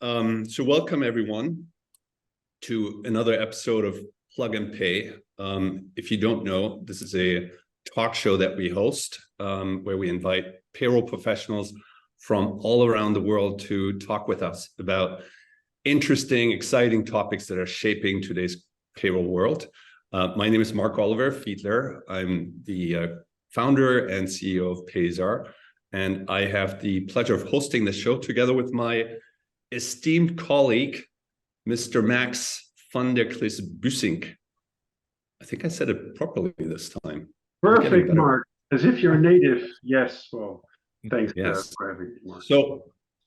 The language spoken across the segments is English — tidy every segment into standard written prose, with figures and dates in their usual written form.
So welcome everyone to another episode of Plug and Pay. If you don't know, this is a talk show that we host where we invite payroll professionals from all around the world to talk with us about interesting, exciting topics that are shaping today's payroll world. My name is Mark Oliver Fiedler. I'm the founder and CEO of Payzar, and I have the pleasure of hosting the show together with my esteemed colleague, Mr. Max van der Klis-Bussink. I think I said it properly this time. Perfect, Mark. As if you're a native. Yes. Well, thanks yes. for everything, Mark.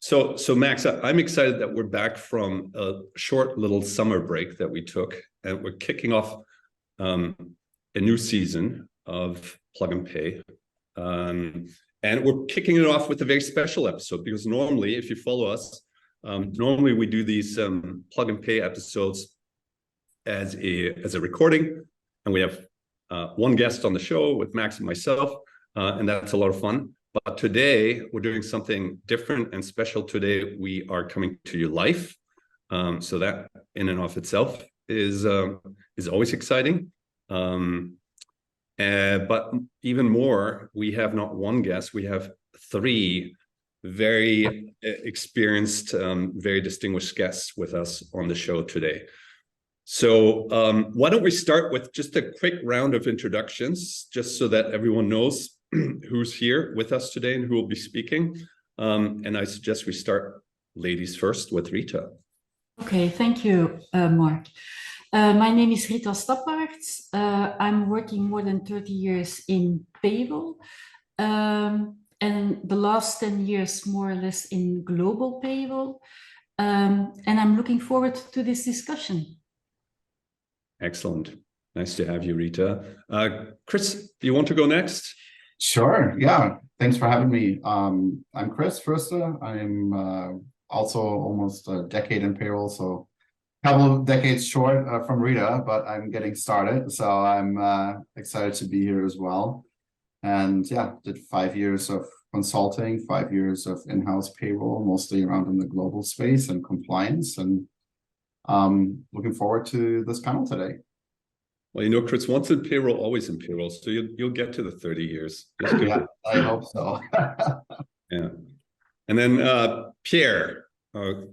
So Max, I'm excited that we're back from a short little summer break that we took, and we're kicking off a new season of Plug and Pay. And we're kicking it off with a very special episode, because normally, if you follow us, normally we do these Plug and Pay episodes as a recording, and we have one guest on the show with Max and myself, and that's a lot of fun. But today we're doing something different and special. Today we are coming to you live, so that in and of itself is always exciting. But even more, we have not one guest, we have three very experienced, very distinguished guests with us on the show today. So why don't we start with just a quick round of introductions, just so that everyone knows who's here with us today and who will be speaking. And I suggest we start ladies first with Rita. Okay, thank you, Mark. My name is Rita Stappaerts. I'm working more than 30 years in payroll, and the last 10 years more or less in global payroll. And I'm looking forward to this discussion. Excellent. Nice to have you, Rita. Chris, do you want to go next? Sure. Yeah. Thanks for having me. I'm Cristopher Furste. I'm also almost a decade in payroll, so a couple of decades short from Rita, but I'm getting started. So I'm excited to be here as well. And yeah, did 5 years of consulting, 5 years of in-house payroll, mostly around in the global space and compliance. And looking forward to this panel today. Well, you know, Chris, once in payroll, always in payroll. So you'll get to the 30 years. Yeah, I hope so. Yeah. And then Pierre,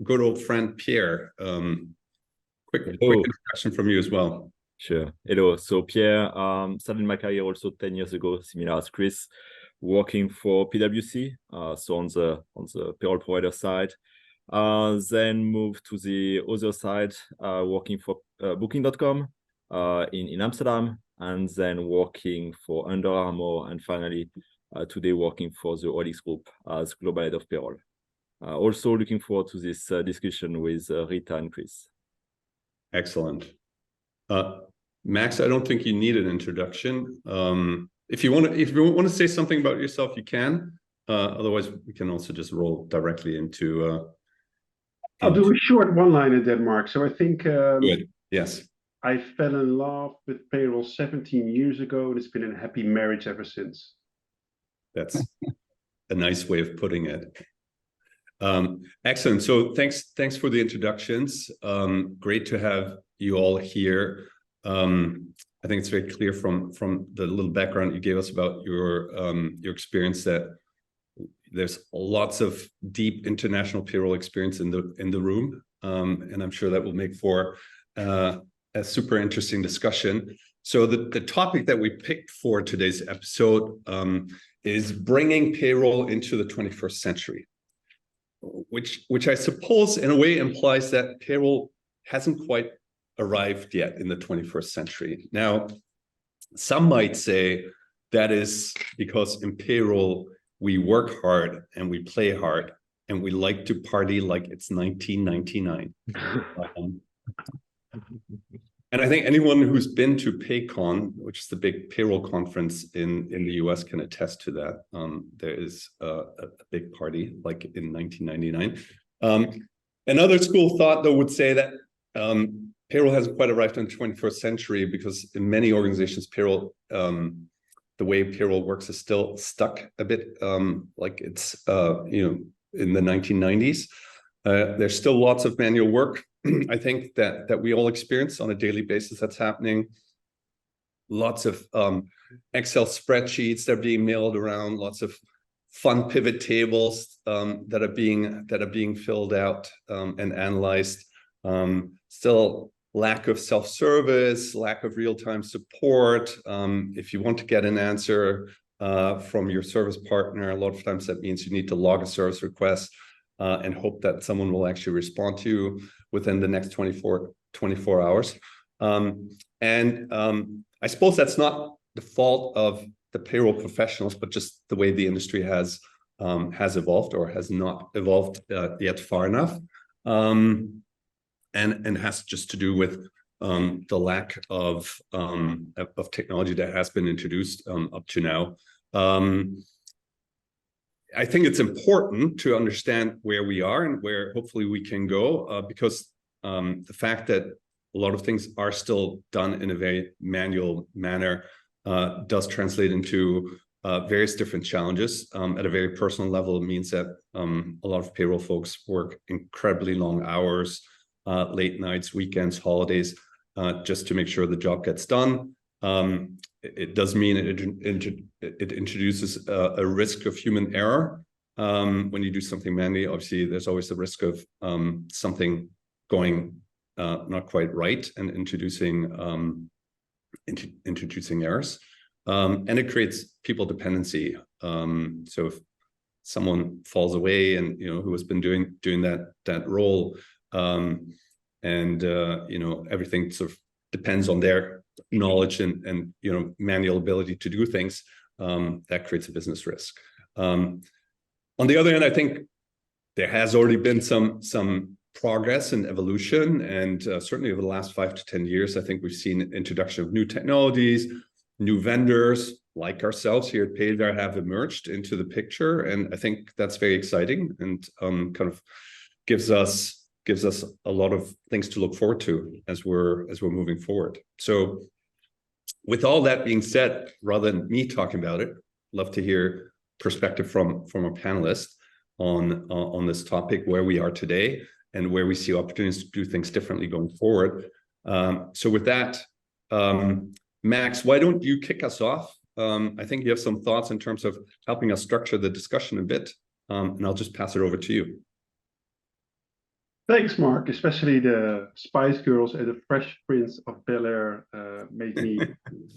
good old friend Pierre. Quick introduction from you as well. Sure. Hello. So Pierre, started my career also 10 years ago, similar as Chris, working for PwC, so on the payroll provider side. Then moved to the other side, working for Booking.com in Amsterdam, and then working for Under Armour, and finally today working for the OLX Group as Global Head of Payroll. Also looking forward to this discussion with Rita and Chris. Excellent. Max, I don't think you need an introduction. If you want to say something about yourself, you can. Otherwise, we can also just roll directly into. I'll do a short one-liner, Denmark. So I think good. Yes. I fell in love with payroll 17 years ago, and it's been a happy marriage ever since. That's a nice way of putting it. Excellent. So thanks for the introductions. Great to have you all here. I think it's very clear from the little background you gave us about your experience that there's lots of deep international payroll experience in the room, and I'm sure that will make for a super interesting discussion. So the topic that we picked for today's episode is bringing payroll into the 21st century, which I suppose in a way implies that payroll hasn't quite arrived yet in the 21st century. Now, some might say that is because in payroll, we work hard and we play hard and we like to party like it's 1999. And I think anyone who's been to PayCon, which is the big payroll conference in the US, can attest to that. There is a big party like in 1999. Another school of thought, though, would say that payroll hasn't quite arrived in the 21st century because in many organizations, payroll, the way payroll works is still stuck a bit like it's, in the 1990s. There's still lots of manual work. I think that we all experience on a daily basis that's happening. Lots of Excel spreadsheets that are being mailed around, lots of fun pivot tables that are being filled out and analyzed. Still lack of self-service, lack of real-time support. If you want to get an answer from your service partner, a lot of times that means you need to log a service request and hope that someone will actually respond to you within the next 24 hours. I suppose that's not the fault of the payroll professionals, but just the way the industry has evolved or has not evolved yet far enough, and has just to do with the lack of technology that has been introduced up to now. I think it's important to understand where we are and where hopefully we can go, because the fact that a lot of things are still done in a very manual manner does translate into various different challenges. At a very personal level, it means that a lot of payroll folks work incredibly long hours, late nights, weekends, holidays, just to make sure the job gets done. It does mean it introduces a risk of human error. When you do something manually, obviously, there's always the risk of something going not quite right and introducing errors. And it creates people dependency. So if someone falls away and, who has been doing that role, and everything sort of depends on their knowledge and manual ability to do things, that creates a business risk. On the other hand, I think there has already been some progress and evolution, and certainly over the last 5 to 10 years, I think we've seen introduction of new technologies, new vendors like ourselves here at Payver have emerged into the picture, and I think that's very exciting and kind of gives us a lot of things to look forward to as we're moving forward. So with all that being said, rather than me talking about it, I'd love to hear perspective from a panelist on this topic, where we are today and where we see opportunities to do things differently going forward. So with that, Max, why don't you kick us off? I think you have some thoughts in terms of helping us structure the discussion a bit, and I'll just pass it over to you. Thanks, Mark. Especially the Spice Girls and the Fresh Prince of Bel-Air made me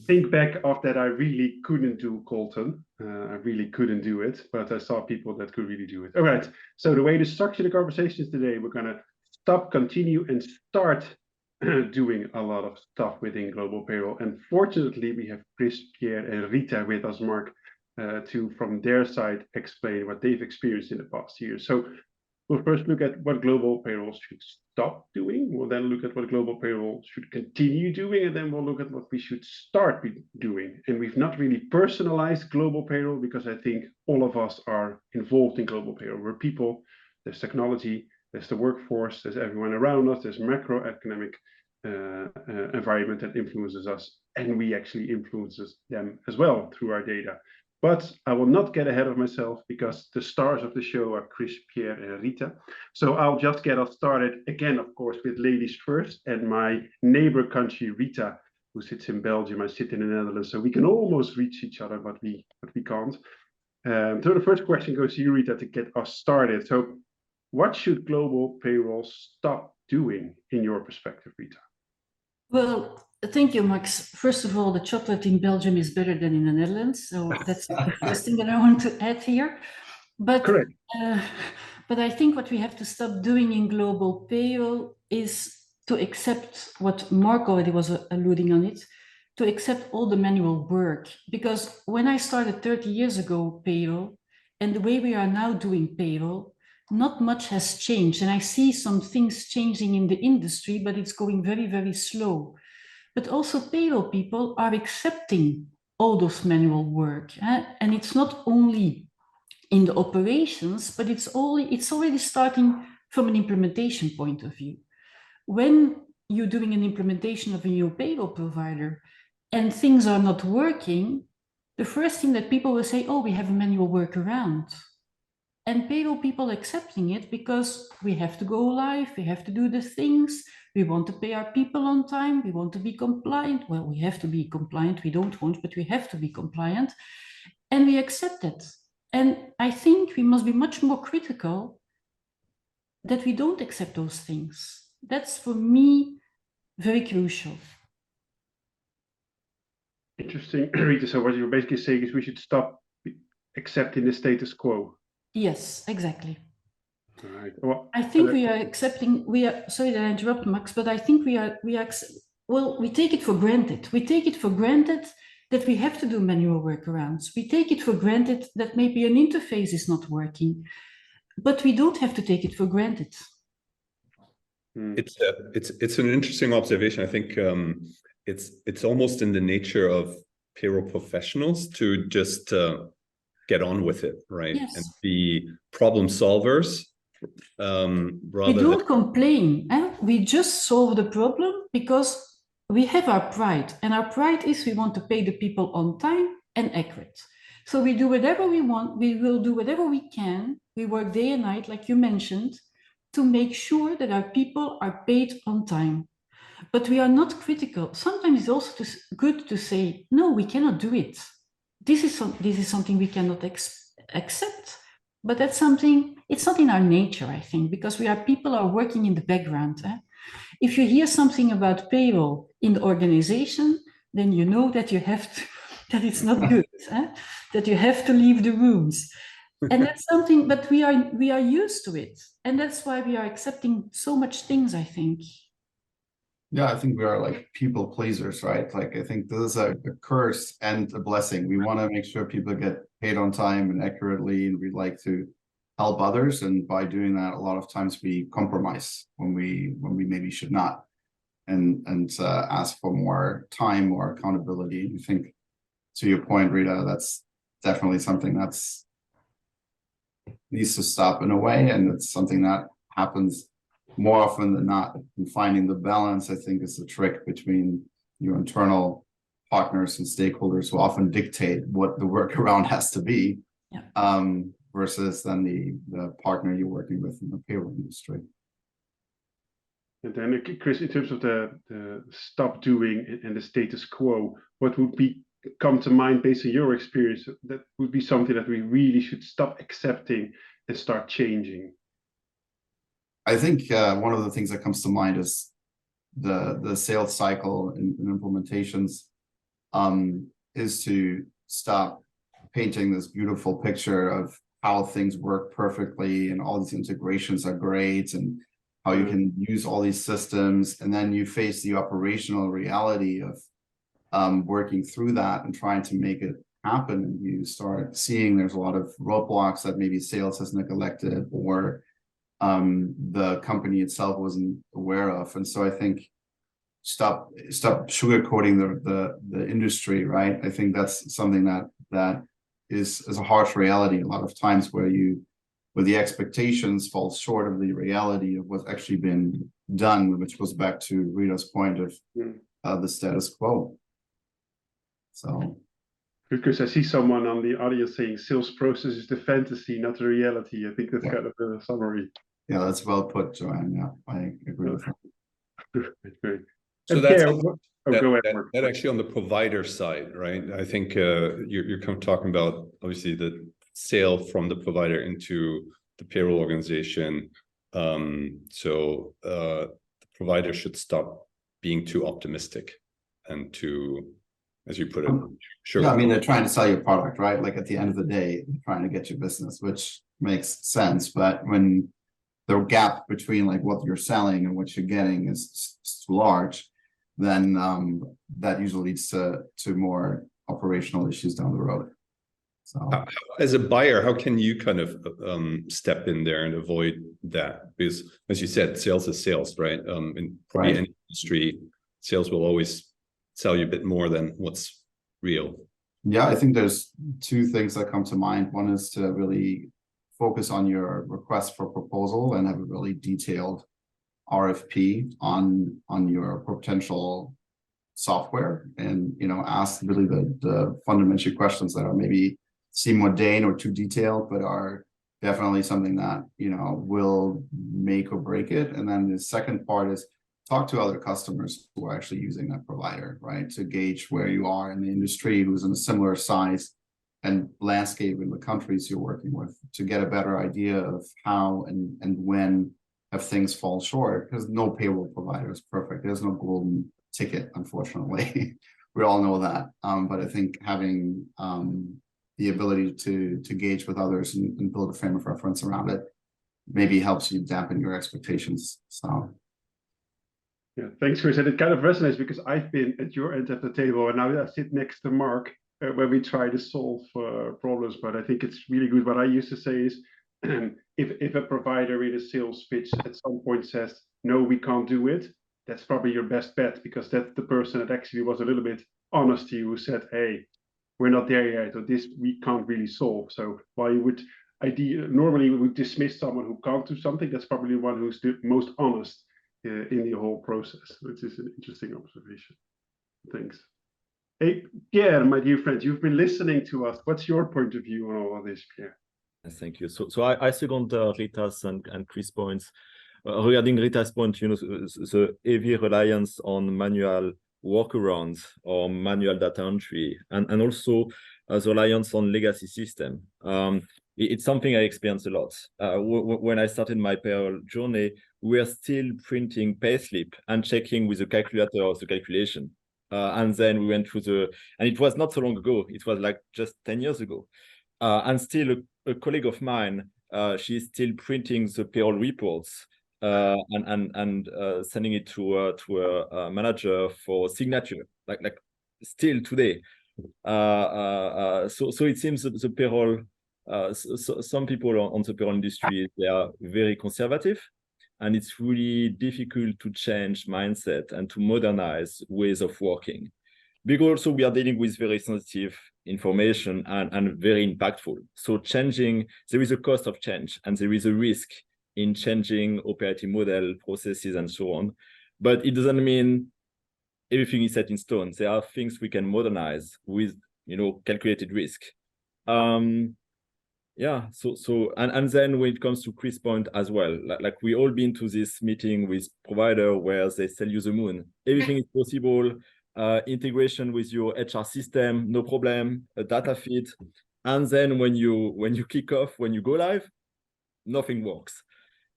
think back of that I really couldn't do Colton. I really couldn't do it, but I saw people that could really do it. All right. So the way to structure the conversations today, we're going to stop, continue, and start doing a lot of stuff within Global Payroll. And fortunately, we have Chris, Pierre, and Rita with us, Mark, to, from their side, explain what they've experienced in the past year. So we'll first look at what Global Payroll should stop doing. We'll then look at what Global Payroll should continue doing, and then we'll look at what we should start doing. And we've not really personalized Global Payroll because I think all of us are involved in Global Payroll. We're people, there's technology, there's the workforce, there's everyone around us, there's macroeconomic environment that influences us, and we actually influences them as well through our data. But I will not get ahead of myself because the stars of the show are Chris, Pierre, and Rita. So I'll just get us started again, of course, with ladies first, and my neighbor country, Rita, who sits in Belgium. I sit in the Netherlands, so we can almost reach each other, but we can't. So the first question goes to you, Rita, to get us started. So what should Global Payroll stop doing in your perspective, Rita? Well, thank you, Max. First of all, the chocolate in Belgium is better than in the Netherlands. So that's the first thing that I want to add here. But, correct. But I think what we have to stop doing in Global Payroll is to accept what Mark already was alluding on it, to accept all the manual work. Because when I started 30 years ago, payroll, and the way we are now doing payroll, not much has changed. And I see some things changing in the industry, but it's going very, very slow. But also payroll people are accepting all those manual work. And it's not only in the operations, but it's already starting from an implementation point of view. When you're doing an implementation of a new payroll provider and things are not working, the first thing that people will say, oh, we have a manual workaround. and payroll people accepting it because we have to go live, we have to do the things, we want to pay our people on time, we want to be compliant. Well, we have to be compliant, we don't want, but we have to be compliant, and we accept it. And I think we must be much more critical that we don't accept those things. That's for me very crucial. Interesting, Rita. So what you're basically saying is we should stop accepting the status quo. Yes, exactly. All right. Well, I think we are accepting, sorry that I interrupt, Max, but I think we take it for granted. We take it for granted that we have to do manual workarounds. We take it for granted that maybe an interface is not working, but we don't have to take it for granted. It's an interesting observation. I think it's almost in the nature of payroll professionals to just get on with it, right? Yes. And be problem solvers. We don't complain. We just solve the problem because we have our pride, and our pride is we want to pay the people on time and accurate. So we do whatever we want. We will do whatever we can. We work day and night, like you mentioned, to make sure that our people are paid on time. But we are not critical. Sometimes it's also good to say, no, we cannot do it. This is something we cannot accept. But that's something, it's not in our nature, I think, because people are working in the background. If you hear something about payroll in the organization, then you know that you have to, that it's not good, that you have to leave the rooms. And that's something, but we are used to it. And that's why we are accepting so much things, I think. Yeah, I think we are like people pleasers, right? Like, I think this is a curse and a blessing. We want to make sure people get paid on time and accurately, and we like to help others. And by doing that, a lot of times we compromise when we maybe should not, and ask for more time or accountability. I think, to your point, Rita, that's definitely something that's needs to stop in a way, and it's something that happens more often than not. And finding the balance, I think, is the trick between your internal partners and stakeholders who often dictate what the workaround has to be, versus then the partner you're working with in the payroll industry. And then, Chris, in terms of the stop doing and the status quo, what would come to mind based on your experience that would be something that we really should stop accepting and start changing? I think one of the things that comes to mind is the sales cycle in implementations, is to stop painting this beautiful picture of how things work perfectly and all these integrations are great and how you can use all these systems, and then you face the operational reality of working through that and trying to make it happen, and you start seeing there's a lot of roadblocks that maybe sales has neglected or the company itself wasn't aware of. And so I think stop sugarcoating the industry, right? I think that's something that is a harsh reality a lot of times, where the expectations fall short of the reality of what's actually been done, which goes back to Rita's point of the status quo. So, because I see someone on the audience saying sales process is the fantasy, not the reality. I think that's kind of a summary. Yeah, that's well put, Joanne. Yeah, I agree with that. Great. So Go ahead, Mark. that actually on the provider side, right? I think you're kind of talking about obviously the sale from the provider into the payroll organization. So the provider should stop being too optimistic and too, as you put it, sure. Yeah, I mean, they're trying to sell your product, right? Like at the end of the day, they're trying to get your business, which makes sense. But when the gap between like what you're selling and what you're getting is too large, then that usually leads to more operational issues down the road. So, as a buyer, how can you kind of step in there and avoid that? Because, as you said, sales is sales, right? In probably any industry, sales will always sell you a bit more than what's real. Yeah, I think there's two things that come to mind. One is to really focus on your request for proposal and have a really detailed RFP on your potential software, and ask really the fundamental questions that are maybe seem mundane or too detailed, but are definitely something that, will make or break it. And then the second part is talk to other customers who are actually using that provider, right? To gauge where you are in the industry, who's in a similar size and landscape in the countries you're working with, to get a better idea of how and when have things fall short, because no payroll provider is perfect. There's no golden ticket, unfortunately. We all know that. But I think having the ability to gauge with others and build a frame of reference around it maybe helps you dampen your expectations. So yeah, thanks, Chris. And it kind of resonates because I've been at your end of the table, and now I sit next to Mark when we try to solve problems. But I think it's really good. What I used to say is, if a provider in a sales pitch at some point says, no, we can't do it, that's probably your best bet, because that's the person that actually was a little bit honest to you, who said, hey, we're not there yet, or this we can't really solve. So while you would normally we would dismiss someone who can't do something, that's probably the one who's the most honest in the whole process, which is an interesting observation. Thanks. Hey, Pierre, my dear friend, you've been listening to us. What's your point of view on all of this, Pierre? Thank you. So I second Rita's and Chris' points. Regarding Rita's point, the heavy reliance on manual workarounds or manual data entry, and also the reliance on legacy system. It's something I experience a lot. When I started my payroll journey, we were still printing payslip and checking with the calculator of the calculation. And then we went through and it was not so long ago. It was like just 10 years ago. And still a colleague of mine, she's still printing the payroll reports and sending it to a manager for signature, like still today. So it seems that the payroll, some people on the payroll industry, they are very conservative, and it's really difficult to change mindset and to modernize ways of working. Because also we are dealing with very sensitive information and very impactful. So there is a cost of change, and there is a risk in changing operating model, processes, and so on. But it doesn't mean everything is set in stone. There are things we can modernize with, calculated risk. Yeah. So and then when it comes to Chris' point as well, like we all been to this meeting with provider where they sell you the moon. Everything is possible. Integration with your HR system, no problem. A data feed, and then when you kick off, when you go live, nothing works.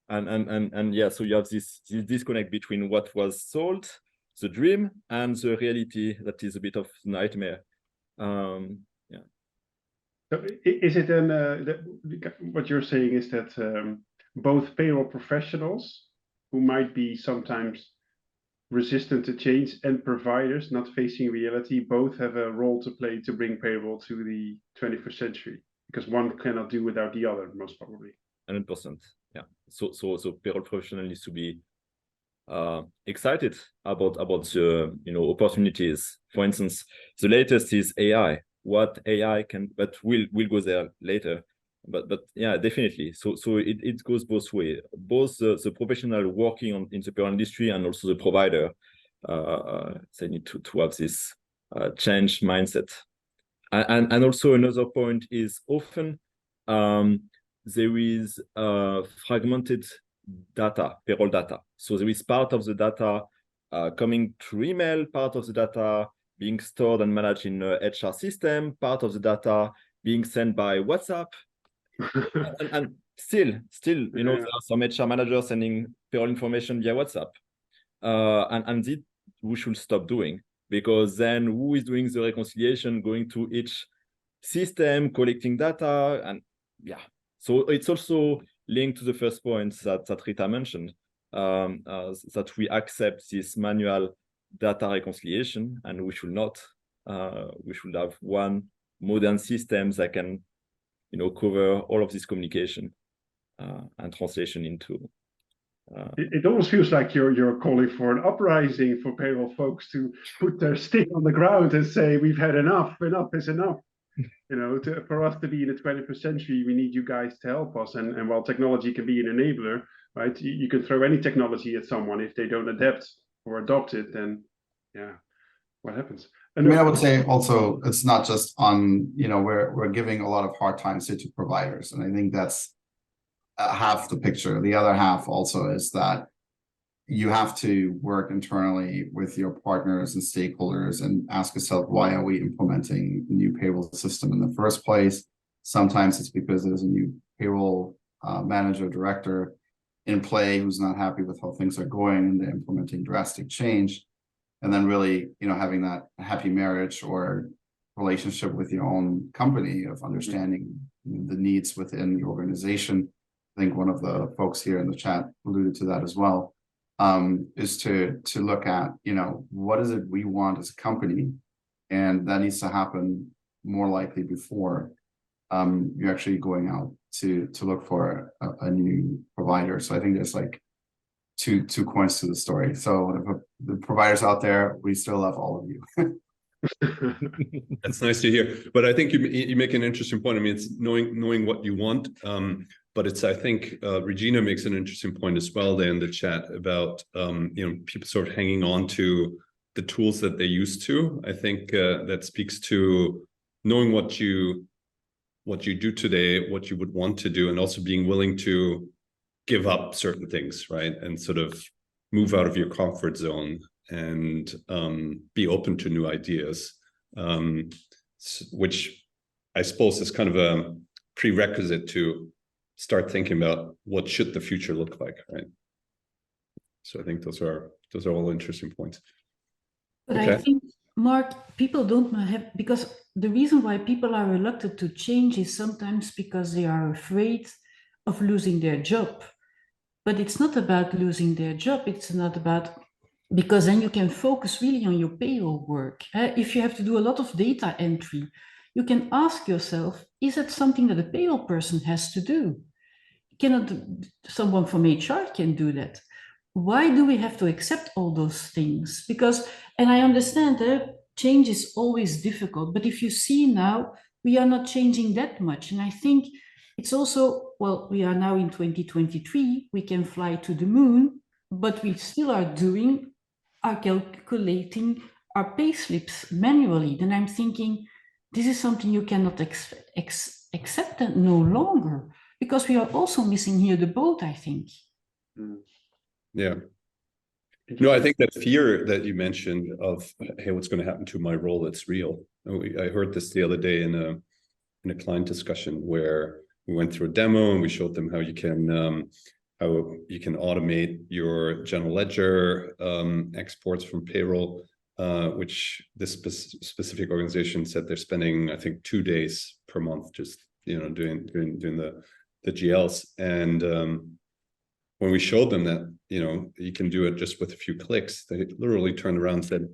And yeah, so you have this disconnect between what was sold, the dream, and the reality that is a bit of nightmare. Yeah. So is it then what you're saying is that both payroll professionals who might be sometimes resistant to change and providers not facing reality both have a role to play to bring payroll to the 21st century, because one cannot do without the other, most probably. 100%. Yeah. So payroll professional needs to be excited about the opportunities. For instance, the latest is AI. What AI can, but we'll go there later. But yeah, definitely. So it goes both ways. Both the professional working in the payroll industry and also the provider, they need to have this change mindset. And also another point is often there is fragmented data, payroll data. So there is part of the data coming through email, part of the data being stored and managed in a HR system, part of the data being sent by WhatsApp. and still, there are some HR managers sending payroll information via WhatsApp. And this we should stop doing, because then who is doing the reconciliation, going to each system, collecting data? And yeah, so it's also linked to the first point that Rita mentioned, that we accept this manual data reconciliation, and we should not. We should have one modern system that can cover all of this communication and translation into. It almost feels like you're calling for an uprising for payroll folks to put their stick on the ground and say, we've had enough. Enough is enough. For us to be in the 21st century, we need you guys to help us. And while technology can be an enabler, right? You can throw any technology at someone. If they don't adapt or adopt it, then yeah, what happens? I mean, I would say also it's not just on, we're giving a lot of hard times to providers. And I think that's half the picture. The other half also is that you have to work internally with your partners and stakeholders and ask yourself, why are we implementing a new payroll system in the first place? Sometimes it's because there's a new payroll manager, director in play who's not happy with how things are going and they're implementing drastic change. And then really, having that happy marriage or relationship with your own company of understanding the needs within the organization. I think one of the folks here in the chat alluded to that as well. Is to look at, what is it we want as a company, and that needs to happen more likely before you're actually going out to look for a new provider. So I think there's like two coins to the story. So the providers out there, we still love all of you. That's nice to hear. But I think you make an interesting point. I mean, it's knowing what you want. But it's, I think, Regina makes an interesting point as well there in the chat about, people sort of hanging on to the tools that they used to. I think that speaks to knowing what you do today, what you would want to do, and also being willing to give up certain things, right? And sort of move out of your comfort zone and be open to new ideas, which I suppose is kind of a prerequisite to start thinking about what should the future look like, right? So I think those are all interesting points. But okay. I think, Mark, people don't have, because the reason why people are reluctant to change is sometimes because they are afraid of losing their job. But it's not about losing their job. It's not about, because then you can focus really on your payroll work. If you have to do a lot of data entry, you can ask yourself, is that something that a payroll person has to do? Cannot someone from HR can do that? Why do we have to accept all those things? Because, and I understand that change is always difficult, but if you see now, we are not changing that much. And I think it's also, well, we are now in 2023, we can fly to the moon, but we still are calculating our pay slips manually. Then I'm thinking, this is something you cannot accept no longer. Because we are also missing here the boat, I think. Yeah. No, I think that fear that you mentioned of, hey, what's going to happen to my role? It's real. I heard this the other day in a client discussion where we went through a demo and we showed them how you can automate your general ledger exports from payroll, which this specific organization said they're spending, I think, 2 days per month just doing the GLs. And when we showed them that you can do it just with a few clicks, they literally turned around and said,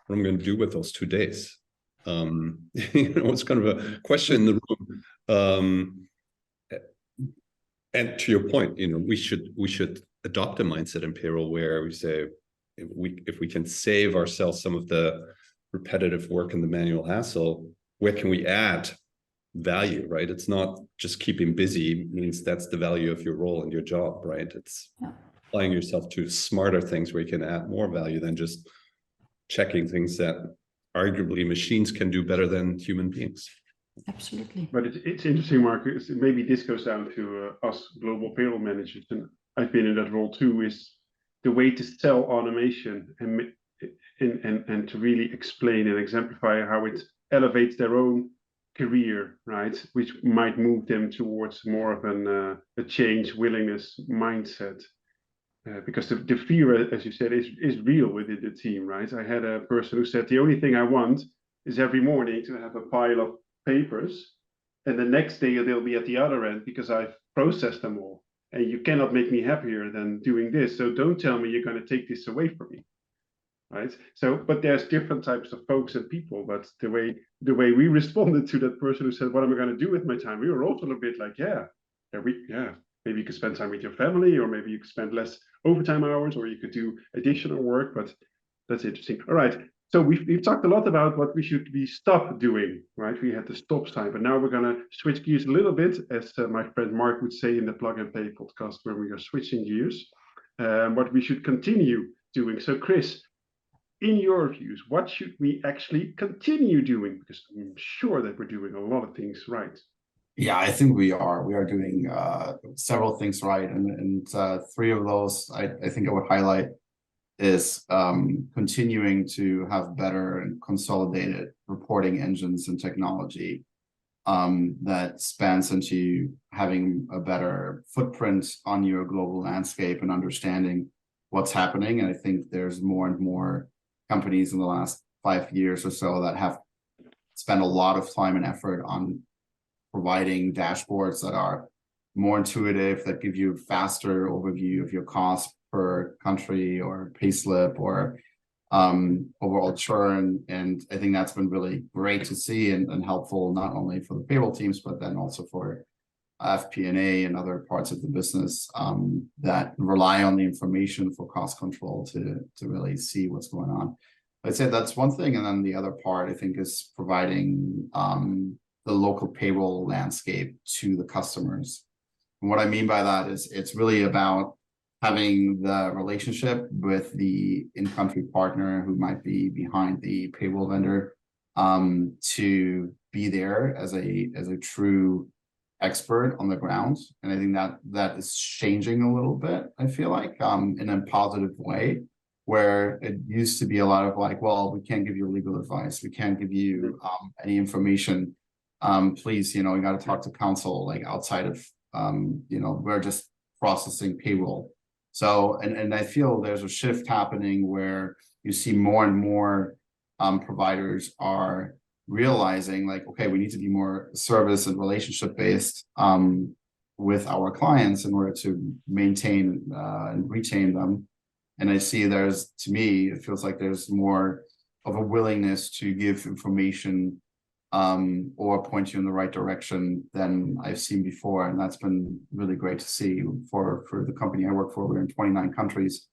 what am I going to do with those 2 days? It's kind of a question in the room. And to your point, we should adopt a mindset in payroll where we say, if we can save ourselves some of the repetitive work and the manual hassle, where can we add value, right? It's not just keeping busy means that's the value of your role and your job, right? It's applying yourself to smarter things where you can add more value than just checking things that arguably machines can do better than human beings. Absolutely. But it's interesting, Mark. Maybe this goes down to us global payroll managers, and I've been in that role too, is the way to sell automation and to really explain and exemplify how it elevates their own career, right? Which might move them towards more of a change willingness mindset. Because the fear, as you said, is real within the team, right? I had a person who said, the only thing I want is every morning to have a pile of papers, and the next day they'll be at the other end because I've processed them all. And you cannot make me happier than doing this. So don't tell me you're going to take this away from me. Right. So, but there's different types of folks and people. But the way we responded to that person who said, what am I going to do with my time? We were also a little bit like, maybe you could spend time with your family, or maybe you could spend less overtime hours, or you could do additional work. But that's interesting. All right. So we've talked a lot about what we stop doing, right? We had the stop sign, but now we're going to switch gears a little bit, as my friend Mark would say in the Plug and Play podcast, where we are switching gears, what we should continue doing. So Chris, in your views, what should we actually continue doing? Because I'm sure that we're doing a lot of things right. Yeah, I think we are. We are doing several things right, and three of those I think I would highlight is continuing to have better and consolidated reporting engines and technology that spans into having a better footprint on your global landscape and understanding what's happening. And I think there's more and more companies in the last 5 years or so that have spent a lot of time and effort on providing dashboards that are more intuitive, that give you a faster overview of your cost per country or payslip or overall churn. And I think that's been really great to see and helpful, not only for the payroll teams, but then also for FP&A and other parts of the business that rely on the information for cost control to really see what's going on. I'd say that's one thing. And then the other part, I think, is providing the local payroll landscape to the customers. And what I mean by that is it's really about having the relationship with the in-country partner who might be behind the payroll vendor to be there as a true expert on the ground. And I think that is changing a little bit, I feel like, in a positive way, where it used to be a lot of like, well, we can't give you legal advice, we can't give you any information. Please, you got to talk to counsel, like outside of, we're just processing payroll. So, and I feel there's a shift happening where you see more and more providers are realizing like, okay, we need to be more service and relationship based with our clients in order to maintain and retain them. And I see to me, it feels like there's more of a willingness to give information or point you in the right direction than I've seen before. And that's been really great to see for the company I work for. We're in 29 countries.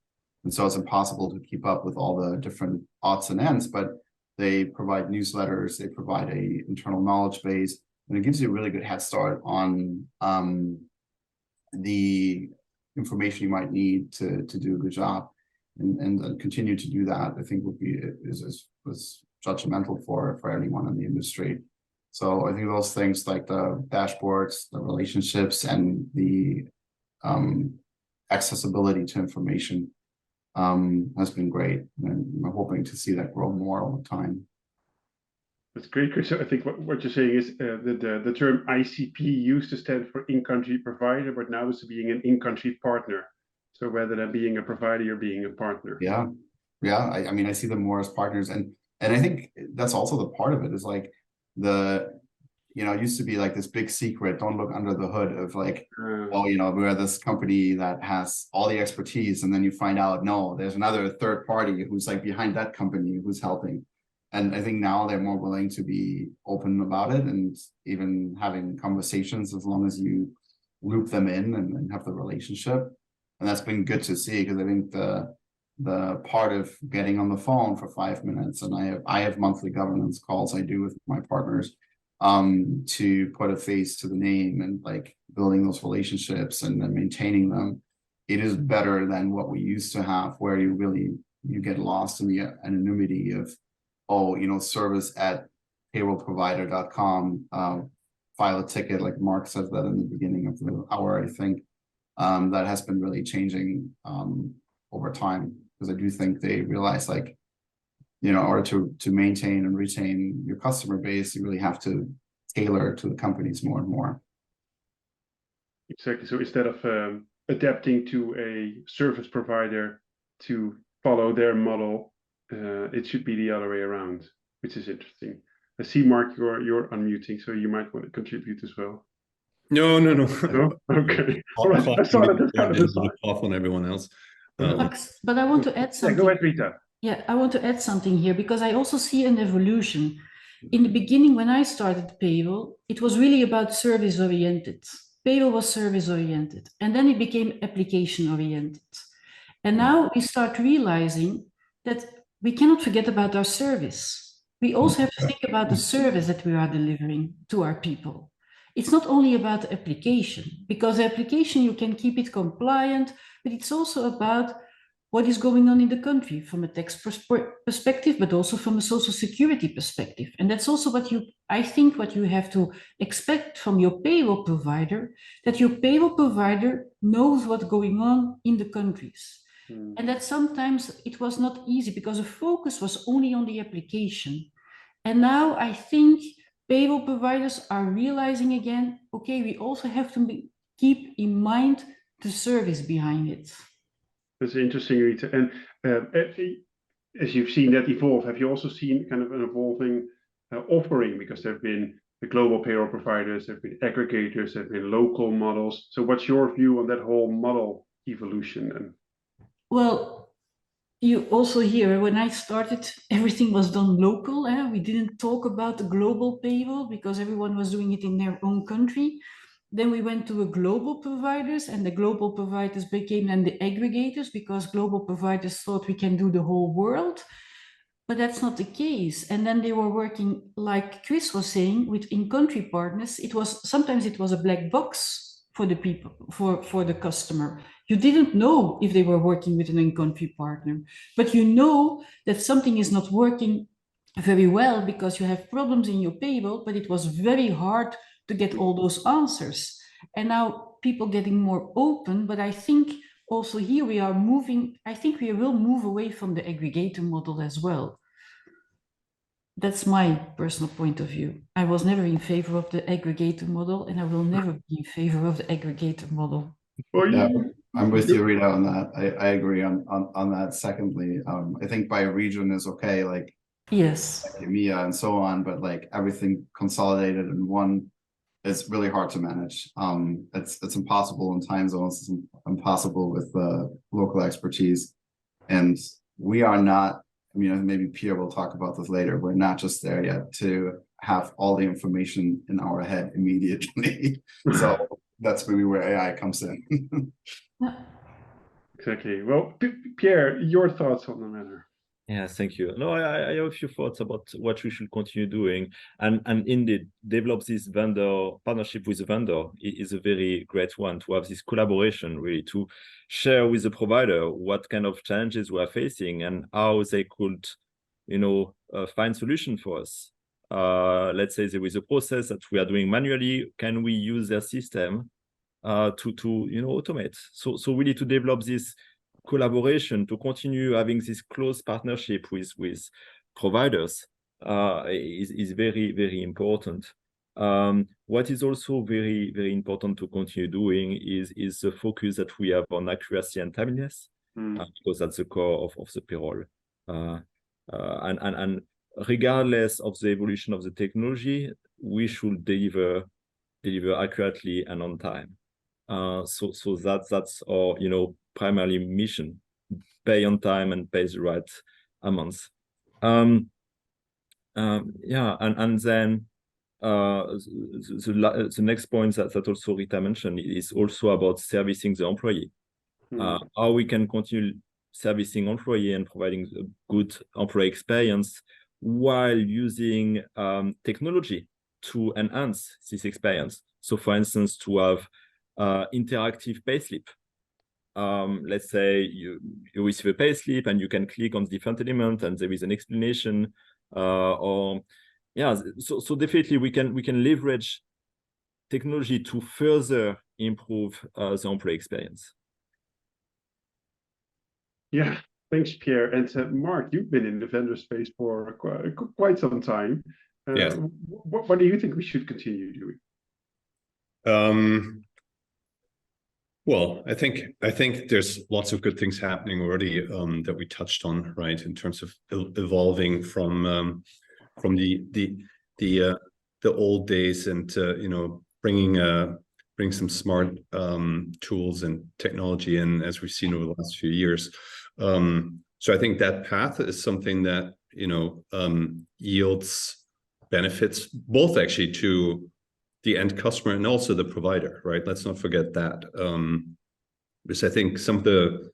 And so it's impossible to keep up with all the different odds and ends, but they provide newsletters, they provide a internal knowledge base, and it gives you a really good head start on the information you might need to do a good job. And continue to do that, I think was judgmental for anyone in the industry. So I think those things like the dashboards, the relationships, and the accessibility to information has been great. And I'm hoping to see that grow more over time. That's great, Chris. So I think what you're saying is the term ICP used to stand for in-country provider, but now it's being an in-country partner. So rather than being a provider, you're being a partner. Yeah. I mean, I see them more as partners, and I think that's also the part of it is like it used to be like this big secret, don't look under the hood of like, well, we're this company that has all the expertise, and then you find out, no, there's another third party who's like behind that company who's helping. And I think now they're more willing to be open about it and even having conversations as long as you loop them in and have the relationship. And that's been good to see, because I think the part of getting on the phone for 5 minutes, and I have monthly governance calls I do with my partners to put a face to the name and like building those relationships and then maintaining them. It is better than what we used to have, where you get lost in the anonymity of, service at payrollprovider.com, file a ticket, like Mark says that in the beginning of the hour, I think. That has been really changing over time, because I do think they realize, like, in order to maintain and retain your customer base, you really have to tailor to the companies more and more. Exactly. So instead of adapting to a service provider to follow their model, it should be the other way around, which is interesting. I see, Mark, you're unmuting, so you might want to contribute as well. No. No? Okay. All right. I saw that. That's kind of a sign. Cough on everyone else. But I want to add something. Go ahead, Rita. Yeah, I want to add something here, because I also see an evolution. In the beginning, when I started payroll, it was really about service-oriented. Payroll was service-oriented, and then it became application-oriented. And now we start realizing that we cannot forget about our service. We also have to think about the service that we are delivering to our people. It's not only about the application, because the application, you can keep it compliant, but it's also about what is going on in the country from a tax perspective, but also from a social security perspective. And that's also what I think what you have to expect from your payroll provider, that your payroll provider knows what's going on in the countries. And that sometimes it was not easy because the focus was only on the application. And now I think payroll providers are realizing again, okay, we also have to keep in mind the service behind it. That's interesting, Rita. And as you've seen that evolve, have you also seen kind of an evolving offering? Because there have been the global payroll providers, there have been aggregators, there have been local models. So what's your view on that whole model evolution then? Well, you also hear when I started, everything was done local. We didn't talk about the global payroll because everyone was doing it in their own country. Then we went to a global providers, and the global providers became then the aggregators because global providers thought we can do the whole world. But that's not the case. And then they were working, like Chris was saying, with in-country partners. Sometimes it was a black box for the people, for the customer. You didn't know if they were working with an in-country partner, but you know that something is not working very well because you have problems in your payroll, but it was very hard to get all those answers. And now people getting more open, but I think also here we are moving, I think we will move away from the aggregator model as well. That's my personal point of view. I was never in favor of the aggregator model, and I will never be in favor of the aggregator model. Yeah, I'm with you, Rita, on that. I agree on that. Secondly, I think by region is okay, like yes, like EMEA and so on, but like everything consolidated in one is really hard to manage. It's impossible in time zones. It's impossible with local expertise, and we are not. I mean, maybe Pierre will talk about this later. We're not just there yet to have all the information in our head immediately. So that's maybe where AI comes in. Exactly. Well, Pierre, your thoughts on the matter? Yeah, thank you. No, I have a few thoughts about what we should continue doing, and indeed develop this vendor partnership with the vendor is a very great one, to have this collaboration, really to share with the provider what kind of challenges we are facing and how they could, find solution for us. Let's say there is a process that we are doing manually. Can we use their system to automate? So really to develop this collaboration, to continue having this close partnership with providers is very, very important. What is also very, very important to continue doing is the focus that we have on accuracy and timeliness, because that's the core of the payroll. And regardless of the evolution of the technology, we should deliver accurately and on time. So that's our primary mission: pay on time and pay the right amounts. And then the next point that also Rita mentioned is also about servicing the employee. How we can continue servicing employee and providing a good employee experience while using technology to enhance this experience. So for instance, to have interactive payslip. Let's say you receive a payslip and you can click on different element and there is an explanation. So definitely we can leverage technology to further improve the employee experience. Yeah, thanks, Pierre. And Mark, you've been in the vendor space for quite some time. Yes. What do you think we should continue doing? Well, I think there's lots of good things happening already that we touched on, right? In terms of evolving from the old days and bring some smart tools and technology in, as we've seen over the last few years. So I think that path is something that yields benefits both actually to the end customer and also the provider, right? Let's not forget that. Because I think some of the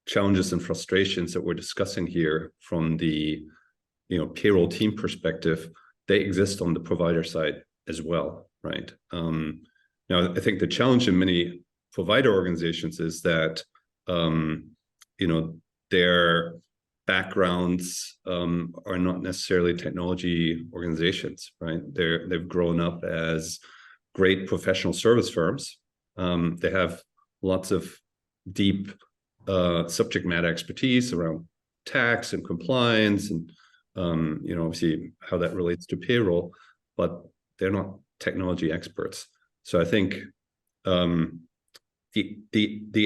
challenges and frustrations that we're discussing here from the payroll team perspective, they exist on the provider side as well, right? Now, I think the challenge in many provider organizations is that their backgrounds are not necessarily technology organizations, right? They've grown up as great professional service firms. They have lots of deep subject matter expertise around tax and compliance and obviously how that relates to payroll, but they're not technology experts. So I think the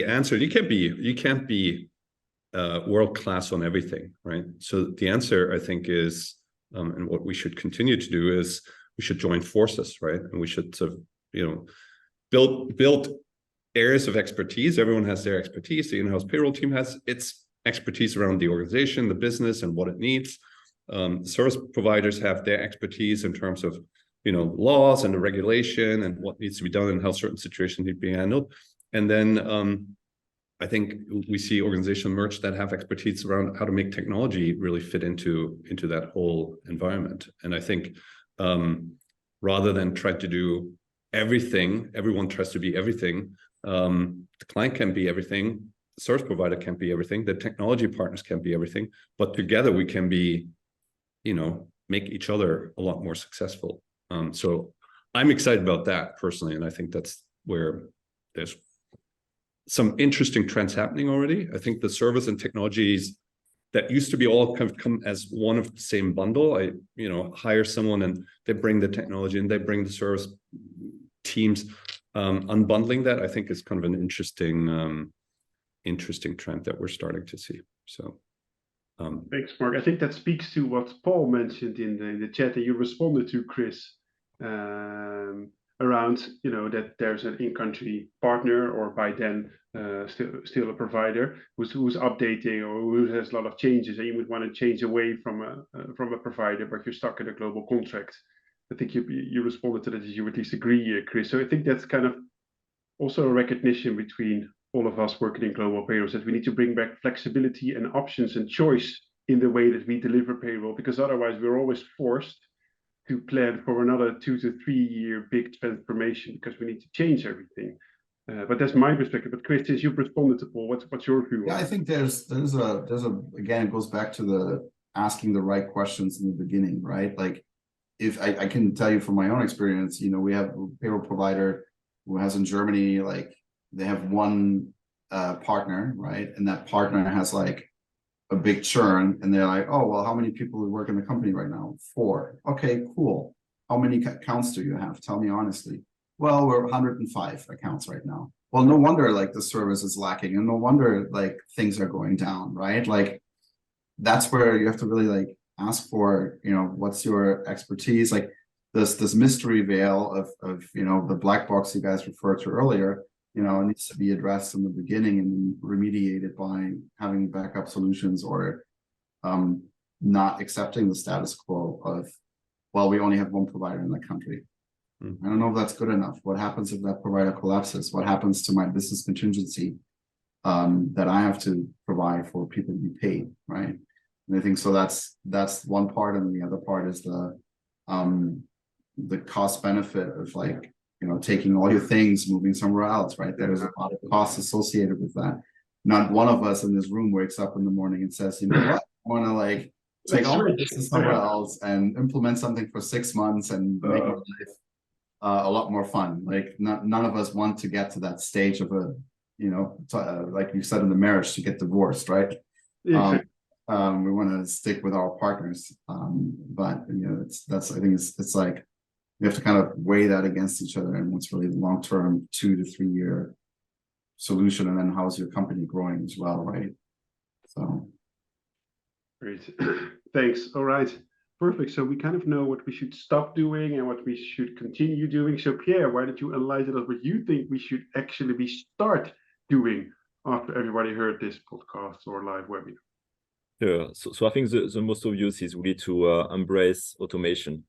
answer, you can't be world class on everything, right? So the answer, I think, is and what we should continue to do is we should join forces, right? And we should sort of build areas of expertise. Everyone has their expertise. The in-house payroll team has its expertise around the organization, the business, and what it needs. Service providers have their expertise in terms of laws and the regulation and what needs to be done and how certain situations need to be handled. And then I think we see organizations emerge that have expertise around how to make technology really fit into that whole environment. And I think rather than try to do everything, everyone tries to be everything. The client can be everything, the service provider can't be everything, the technology partners can't be everything, but together we can be, make each other a lot more successful. So I'm excited about that personally, and I think that's where there's some interesting trends happening already. I think the service and technologies that used to be all kind of come as one of the same bundle. I hire someone and they bring the technology and they bring the service teams. Unbundling that, I think, is kind of an interesting trend that we're starting to see. So thanks, Mark. I think that speaks to what Paul mentioned in the chat that you responded to, Chris, around that there's an in-country partner, or by then still a provider who's updating or who has a lot of changes, and you would want to change away from a provider, but you're stuck in a global contract. I think you responded to that, as you at least agree, Chris. So I think that's kind of also a recognition between all of us working in global payrolls that we need to bring back flexibility and options and choice in the way that we deliver payroll, because otherwise we're always forced to plan for another 2 to 3 year big transformation because we need to change everything. But that's my perspective. But Chris, since you've responded to Paul, what's your view? Yeah, I think there's a again, it goes back to the asking the right questions in the beginning, right? Like, if I can tell you from my own experience, we have a payroll provider who has in Germany, like they have one partner, right? And that partner has like a big churn, and they're like, oh, well, how many people work in the company right now? 4. Okay, cool. How many accounts do you have? Tell me honestly. Well, we're 105 accounts right now. Well, no wonder like the service is lacking, and no wonder like things are going down, right? Like that's where you have to really like ask for, what's your expertise? Like this mystery veil of the black box you guys referred to earlier, needs to be addressed in the beginning and remediated by having backup solutions, or not accepting the status quo of, well, we only have one provider in the country. I don't know if that's good enough. What happens if that provider collapses? What happens to my business contingency that I have to provide for people to be paid, right? And I think so that's one part, and the other part is the cost benefit of like, taking all your things, moving somewhere else, right? There's a lot of costs associated with that. Not one of us in this room wakes up in the morning and says, you know what, I want to like take all my business somewhere else and implement something for 6 months and make my life a lot more fun. Like none of us want to get to that stage of a, like you said in the marriage, to get divorced, right? Yeah. We want to stick with our partners, but I think it's like you have to kind of weigh that against each other, and what's really the long-term 2 to 3 year solution, and then how's your company growing as well, right? So great. Thanks. All right, perfect. So we kind of know what we should stop doing and what we should continue doing. So Pierre, why don't you enlighten us what you think we should actually start doing after everybody heard this podcast or live webinar? Sure. So I think the most obvious is really to embrace automation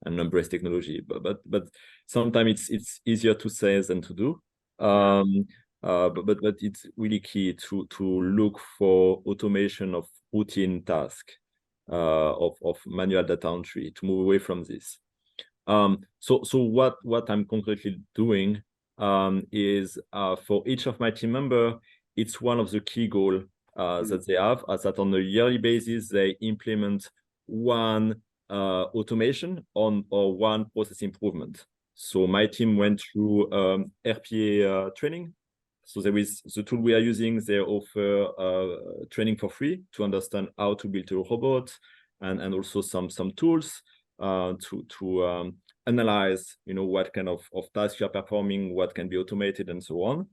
and embrace technology, but sometimes it's easier to say than to do. But it's really key to look for automation of routine tasks, of manual data entry, to move away from this. So what I'm concretely doing is for each of my team members, it's one of the key goals that they have, is that on a yearly basis, they implement one automation or one process improvement. So my team went through RPA training. So there is the tool we are using. They offer training for free to understand how to build a robot, and also some tools to analyze, what kind of tasks you are performing, what can be automated, and so on.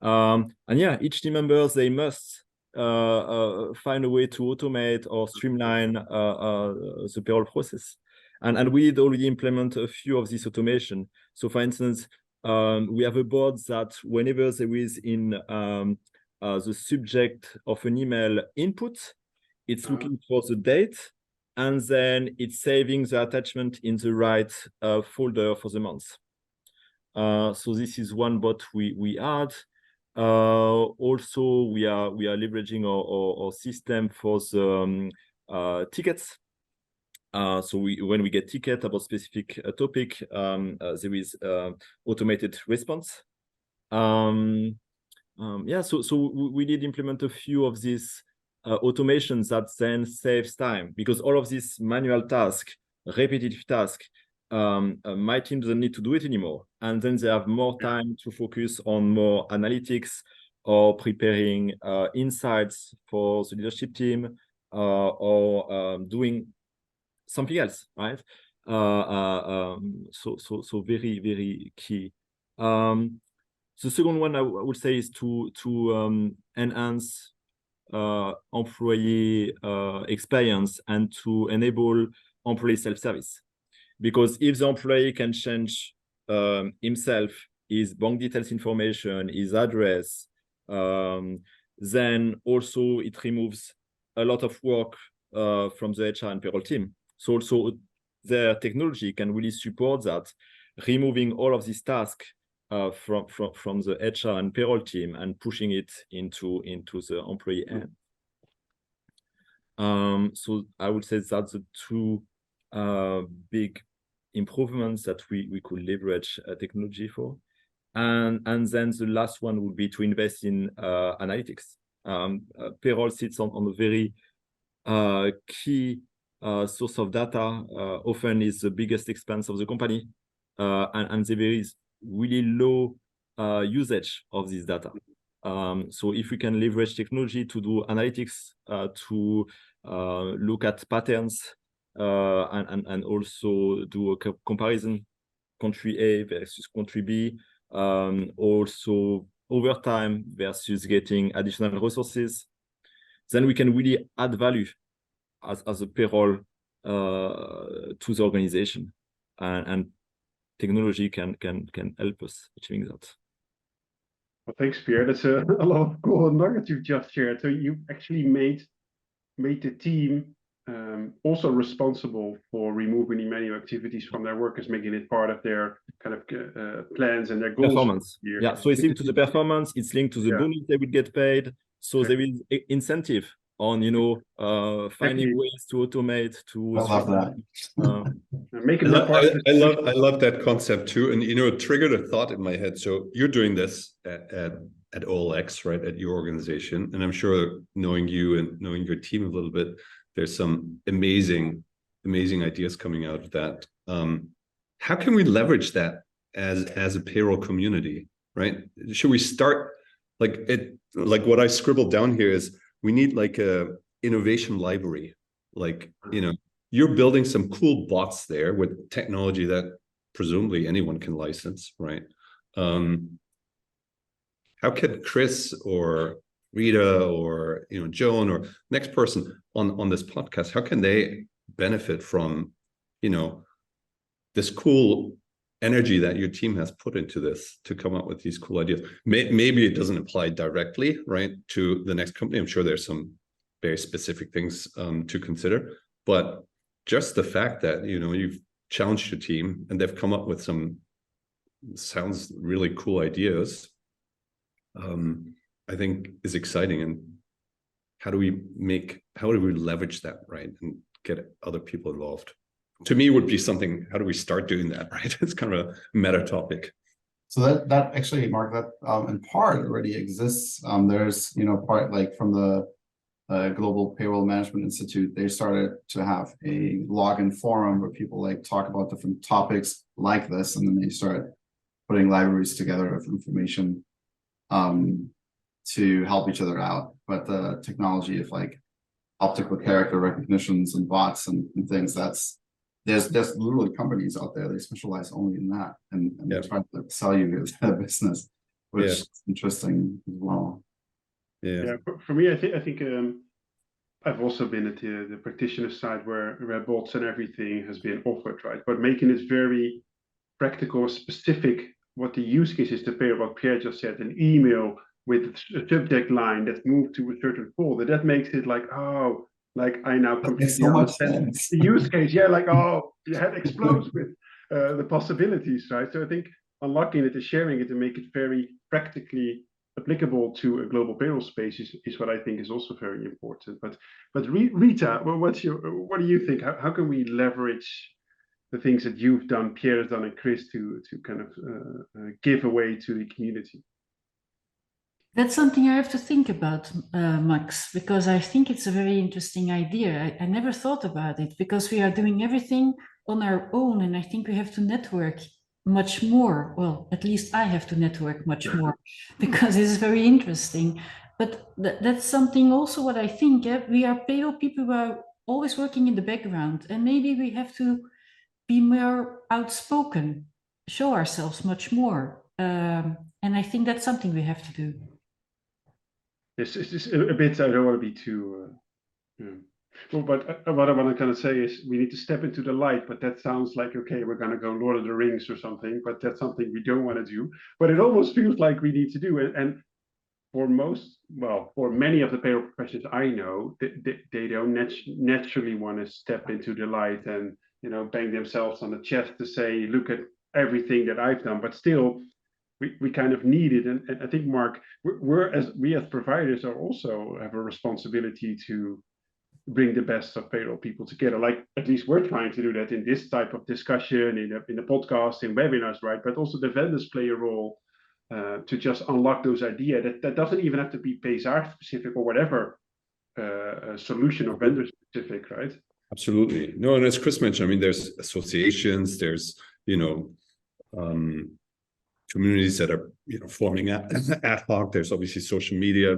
And yeah, each team members, they must find a way to automate or streamline the payroll process. And we did already implement a few of this automation. So for instance, we have a board that whenever there is in the subject of an email input, it's looking for the date, and then it's saving the attachment in the right folder for the month. So this is one bot we add. Also, we are leveraging our system for the tickets. So when we get ticket about specific topic, there is automated response. Yeah, so we did implement a few of these automations that then saves time, because all of these manual tasks, repetitive tasks, my team doesn't need to do it anymore. And then they have more time to focus on more analytics or preparing insights for the leadership team, or doing something else, right? So very, very key. The second one I would say is to enhance employee experience and to enable employee self-service. Because if the employee can change himself, his bank details information, his address, then also it removes a lot of work from the HR and payroll team. So also their technology can really support that, removing all of these tasks from the HR and payroll team and pushing it into the employee end. So I would say that's the two big improvements that we could leverage technology for. And then the last one would be to invest in analytics. Payroll sits on a very key source of data, often is the biggest expense of the company, and there is really low usage of this data. So if we can leverage technology to do analytics, to look at patterns, and also do a comparison, country A versus country B, also overtime versus getting additional resources, then we can really add value as a payroll to the organization, and technology can help us achieving that. Well, thanks, Pierre. That's a lot of cool nuggets you've just shared. So you actually made the team also responsible for removing the manual activities from their workers, making it part of their kind of plans and their goals. Performance. Yeah, so it's linked to the performance, it's linked to the bonus they would get paid. So there is incentive on, finding ways to automate, to... I love that. Make it I love that concept too. And, it triggered a thought in my head. So you're doing this at OLX, right, at your organization. And I'm sure knowing you and knowing your team a little bit, there's some amazing ideas coming out of that. How can we leverage that as a payroll community, right? Should we start like what I scribbled down here is we need like a innovation library. Like, you're building some cool bots there with technology that presumably anyone can license, right? How can Chris or Rita or Joan or next person on this podcast, how can they benefit from this cool energy that your team has put into this to come up with these cool ideas? Maybe it doesn't apply directly, right, to the next company. I'm sure there's some very specific things to consider, but just the fact that you've challenged your team and they've come up with some sounds really cool ideas, I think is exciting. And how do we leverage that, right, and get other people involved? To me, would be something, how do we start doing that, right? It's kind of a meta topic. So that actually, Mark, that in part already exists. There's, part like from the Global Payroll Management Institute, they started to have a login forum where people like talk about different topics like this, and then they start putting libraries together of information to help each other out. But the technology of like optical character recognitions and bots and things, there's literally companies out there, they specialize only in that, and they try to sell you a business, which is interesting as well. Yeah, for me, I think I've also been at the practitioner side where bots and everything has been offered, right? But making it very practical, specific, what the use case is to payroll, what Pierre just said, an email with a subject line that's moved to a certain folder, that makes it like, oh, like I now completely understand the use case. Yeah, like, oh, your head explodes with the possibilities, right? So I think unlocking it and sharing it and make it very practically applicable to a global payroll space is what I think is also very important. But Rita, well, what do you think? How can we leverage the things that you've done, Pierre has done, and Chris to kind of give away to the community? That's something I have to think about, Max, because I think it's a very interesting idea. I never thought about it because we are doing everything on our own, and I think we have to network much more. Well, at least I have to network much more because it's very interesting. But that's something also what I think. We are payroll people who are always working in the background, and maybe we have to be more outspoken, show ourselves much more. And I think that's something we have to do. It's just a bit, I don't want to be too, well, but what I want to kind of say is we need to step into the light, but that sounds like, okay, we're going to go Lord of the Rings or something, but that's something we don't want to do. But it almost feels like we need to do it. And for for many of the payroll professionals I know, they don't naturally want to step into the light and, bang themselves on the chest to say, look at everything that I've done, but still, we kind of need it. And I think, Mark, we as providers are also have a responsibility to bring the best of payroll people together. Like, at least we're trying to do that in this type of discussion, in the podcast, in webinars, right? But also the vendors play a role to just unlock those ideas. That doesn't even have to be Payzar specific or whatever solution or vendor specific, right? Absolutely. No, and as Chris mentioned, I mean, there's associations, there's, communities that are forming ad hoc. There's obviously social media,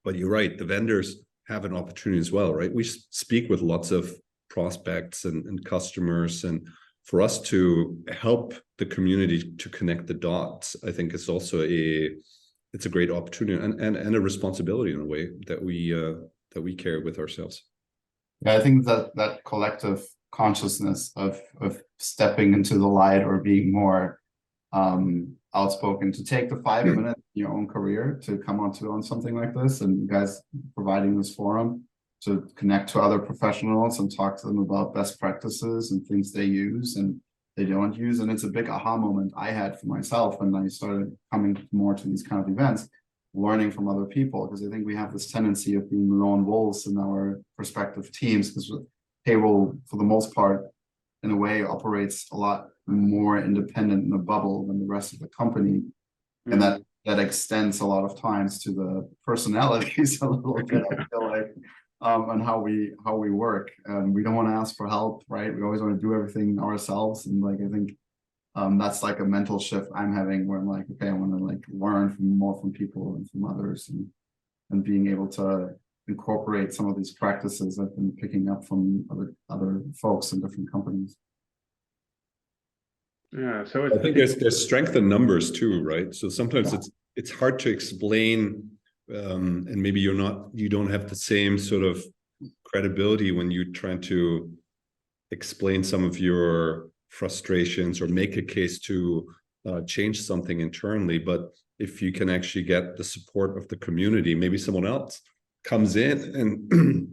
but you're right, the vendors have an opportunity as well, right? We speak with lots of prospects and customers, and for us to help the community to connect the dots, I think it's also it's a great opportunity and a responsibility in a way that we carry with ourselves. Yeah, I think that collective consciousness of stepping into the light or being more outspoken, to take the 5 minutes in your own career to come on something like this, and you guys providing this forum to connect to other professionals and talk to them about best practices and things they use and they don't use. And it's a big aha moment I had for myself when I started coming more to these kind of events, learning from other people, because I think we have this tendency of being lone wolves in our respective teams, because payroll, for the most part, in a way, operates a lot more independent in a bubble than the rest of the company. And that extends a lot of times to the personalities a little bit, I feel like, and how we work. We don't want to ask for help, right? We always want to do everything ourselves. And like, I think that's like a mental shift I'm having, where I'm like, okay, I want to like learn more from people and from others, and being able to incorporate some of these practices I've been picking up from other folks in different companies. Yeah, so I think there's strength in numbers too, right? So sometimes it's hard to explain, and maybe you don't have the same sort of credibility when you're trying to explain some of your frustrations or make a case to change something internally. But if you can actually get the support of the community, maybe someone else comes in and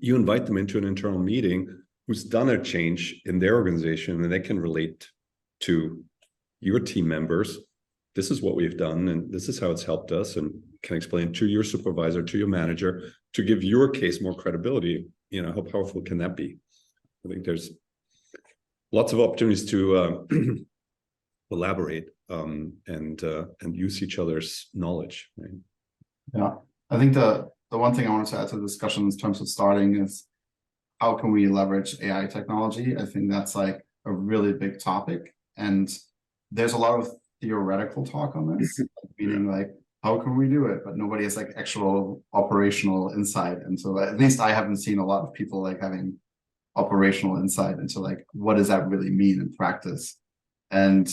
you invite them into an internal meeting who's done a change in their organization, and they can relate to your team members. This is what we've done, and this is how it's helped us, and can explain to your supervisor, to your manager, to give your case more credibility. How powerful can that be? I think there's lots of opportunities to collaborate and use each other's knowledge. Right? Yeah, I think the one thing I wanted to add to the discussion in terms of starting is how can we leverage AI technology? I think that's like a really big topic, and there's a lot of theoretical talk on this, meaning like how can we do it, but nobody has like actual operational insight. And so at least I haven't seen a lot of people like having operational insight into like what does that really mean in practice. And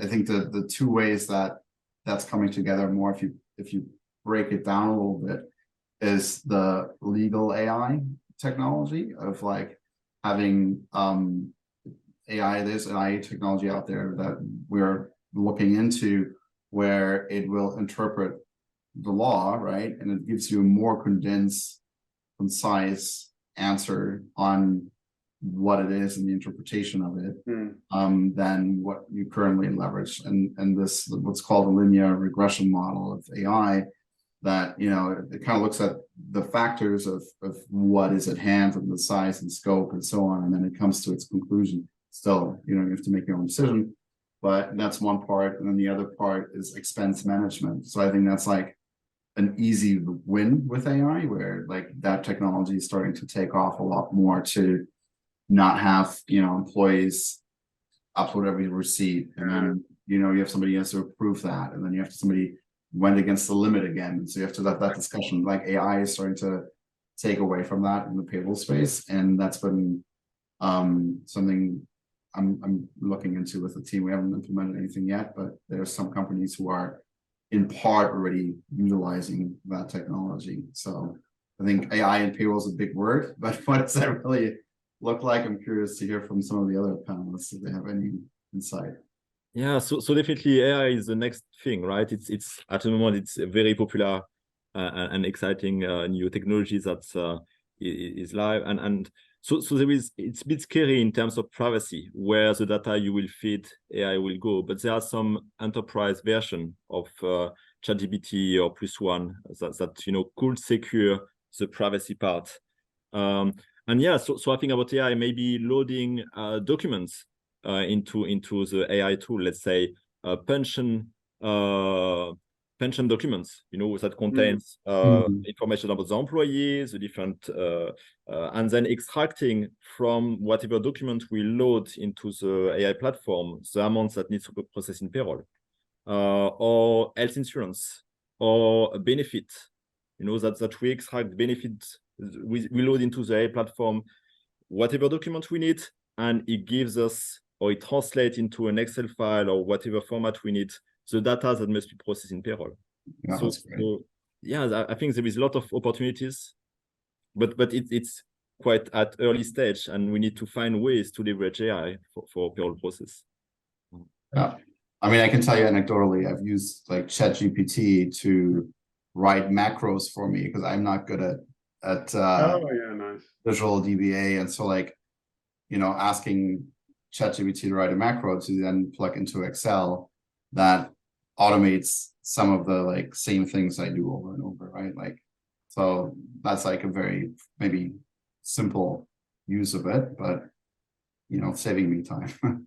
I think the two ways that that's coming together more, if you break it down a little bit, is the legal AI technology of like having AI. There's an AI technology out there that we're looking into where it will interpret the law, right? And it gives you a more condensed, concise answer on what it is and the interpretation of it than what you currently leverage. And this, what's called a linear regression model of AI, that, you know, it kind of looks at the factors of what is at hand and the size and scope and so on, and then it comes to its conclusion. Still, you know, you have to make your own decision, but that's one part. And then the other part is expense management. So I think that's like an easy win with AI, where like that technology is starting to take off a lot more, to not have, you know, employees upload every receipt, and then, you know, you have somebody who has to approve that, and then you have somebody went against the limit again, and so you have to let that discussion. Like AI is starting to take away from that in the payroll space, and that's been something I'm looking into with the team. We haven't implemented anything yet, but there are some companies who are in part already utilizing that technology. So I think AI and payroll is a big word, but what does that really look like? I'm curious to hear from some of the other panelists if they have any insight. Yeah, so definitely AI is the next thing, right? It's at the moment it's a very popular and exciting new technology that is live, and so there is, it's a bit scary in terms of privacy, where the data you will feed AI will go. But there are some enterprise version of ChatGPT or +1 that you know could secure the privacy part. And yeah, so I think about AI, maybe loading documents into the AI tool. Let's say pension documents, you know, that contains information about the employees, the different, and then extracting from whatever document we load into the AI platform the amounts that needs to be processed in payroll, or health insurance, or a benefit, you know, that we extract benefit, we load into the AI platform whatever document we need, and it gives us, or it translates into an Excel file or whatever format we need, the data that must be processed in payroll. Yeah, so yeah, I think there is a lot of opportunities, but it's quite at early stage, and we need to find ways to leverage AI for payroll process. Yeah, I mean, I can tell you anecdotally, I've used like ChatGPT to write macros for me because I'm not good at nice. visual DBA, and so like, you know, asking ChatGPT to write a macro to then plug into Excel that automates some of the like same things I do over and over, right? Like, so that's like a very maybe simple use of it, but you know, saving me time.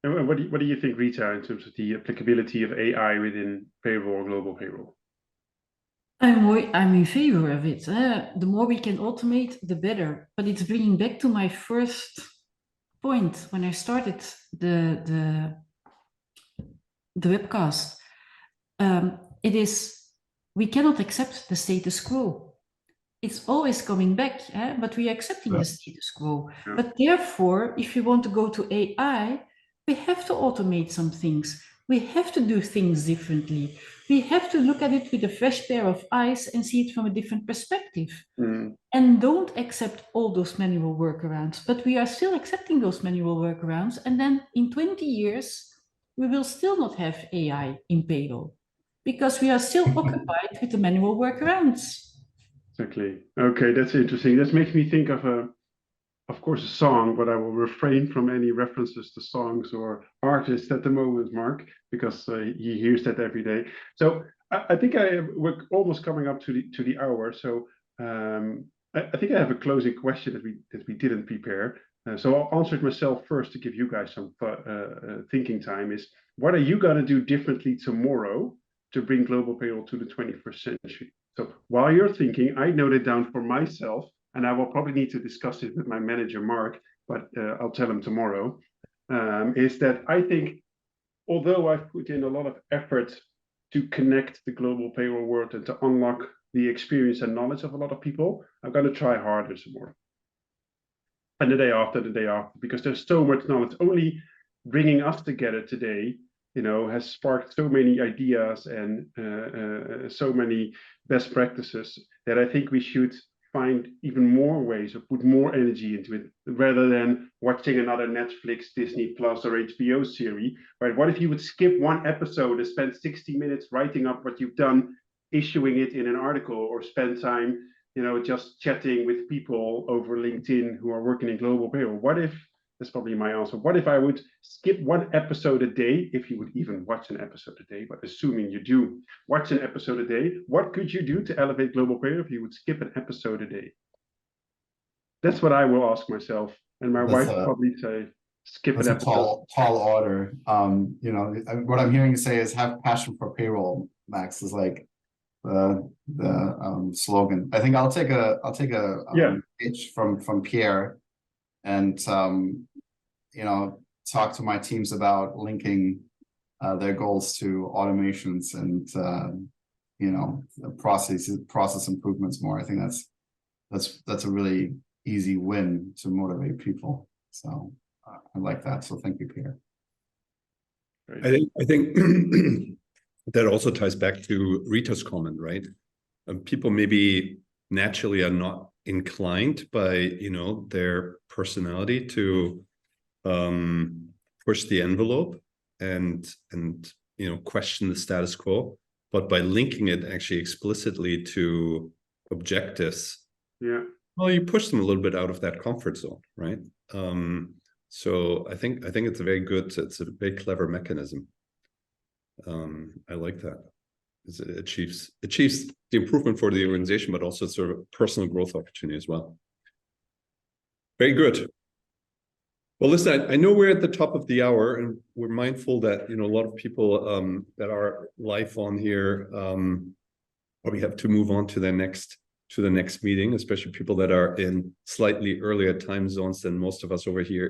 And what do you think, Rita, in terms of the applicability of AI within payroll or global payroll? I'm in favor of it. The more we can automate, the better. But it's bringing back to my first point when I started the webcast. It is, we cannot accept the status quo. It's always coming back, but we are accepting the status quo. Yeah. But therefore, if you want to go to AI, we have to automate some things. We have to do things differently. We have to look at it with a fresh pair of eyes and see it from a different perspective. And don't accept all those manual workarounds. But we are still accepting those manual workarounds. And then in 20 years, we will still not have AI in payroll because we are still occupied with the manual workarounds. Exactly. Okay, that's interesting. That makes me think of course, a song, but I will refrain from any references to songs or artists at the moment, Mark, because he hears that every day. So I think we're almost coming up to the hour. So I think I have a closing question that we didn't prepare. So I'll answer it myself first to give you guys some thinking time. Is what are you going to do differently tomorrow to bring global payroll to the 21st century? So while you're thinking, I noted down for myself, and I will probably need to discuss it with my manager, Mark, but I'll tell him tomorrow, is that I think, although I've put in a lot of effort to connect the global payroll world and to unlock the experience and knowledge of a lot of people, I'm going to try harder tomorrow. And the day after, because there's so much knowledge. Only bringing us together today, has sparked so many ideas and so many best practices that I think we should find even more ways or put more energy into it, rather than watching another Netflix, Disney Plus, or HBO series. Right? What if you would skip one episode and spend 60 minutes writing up what you've done, issuing it in an article, or spend time, just chatting with people over LinkedIn who are working in global payroll? What if, that's probably my answer, what if I would skip one episode a day, if you would even watch an episode a day, but assuming you do watch an episode a day, what could you do to elevate global payroll if you would skip an episode a day? That's what I will ask myself. And my wife would probably say, skip an episode. Tall order. What I'm hearing you say is have passion for payroll, Max, is like the slogan. I think I'll take a pitch from Pierre, and talk to my teams about linking their goals to automations and process improvements more. I think that's a really easy win to motivate people. So I like that. So thank you, Pierre. I think that also ties back to Rita's comment, right? People maybe naturally are not inclined by their personality to push the envelope and question the status quo, but by linking it actually explicitly to objectives, well, you push them a little bit out of that comfort zone, right? So I think it's a very clever mechanism. I like that. It achieves the improvement for the organization, but also sort of personal growth opportunity as well. Very good. Well, listen, I know we're at the top of the hour, and we're mindful that a lot of people that are live on here probably have to move on to the next meeting, especially people that are in slightly earlier time zones than most of us over here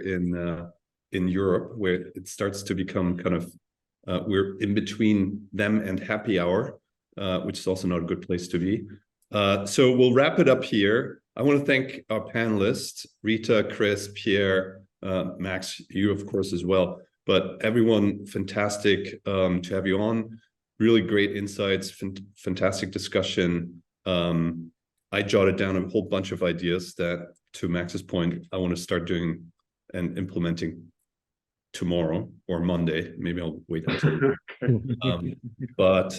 in Europe, where it starts to become kind of we're in between them and happy hour, which is also not a good place to be. So we'll wrap it up here. I want to thank our panelists, Rita, Chris, Pierre, Max, you of course as well, but everyone, fantastic to have you on. Really great insights, fantastic discussion. I jotted down a whole bunch of ideas that, to Max's point, I want to start doing and implementing tomorrow or Monday. Maybe I'll wait until but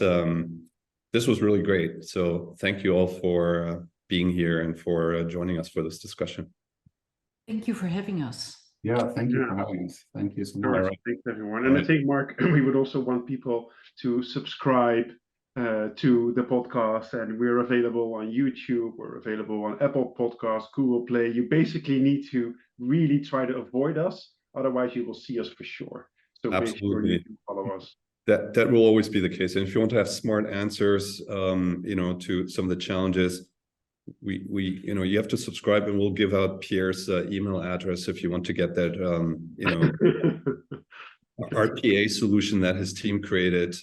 this was really great. So thank you all for being here and for joining us for this discussion. Thank you for having us. Yeah, thank you for having us. Thank you so much. Right. Thanks, everyone. And I think, Mark, we would also want people to subscribe to the podcast, and we're available on YouTube, we're available on Apple Podcasts, Google Play. You basically need to really try to avoid us, otherwise you will see us for sure. So make sure you do follow us. That will always be the case. And if you want to have smart answers, to some of the challenges, you have to subscribe, and we'll give out Pierre's email address if you want to get that, RPA solution that his team created.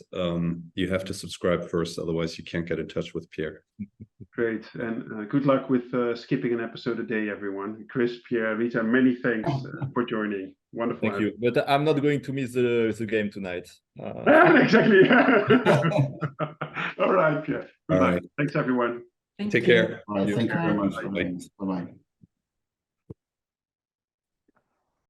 You have to subscribe first, otherwise you can't get in touch with Pierre. Great, and good luck with skipping an episode a day, everyone. Chris, Pierre, Rita, many thanks for joining. Wonderful. Thank you, but I'm not going to miss the game tonight. Exactly. All right, Pierre. Good luck. Thanks, everyone. Take care. All right, thank you very much. Bye-bye.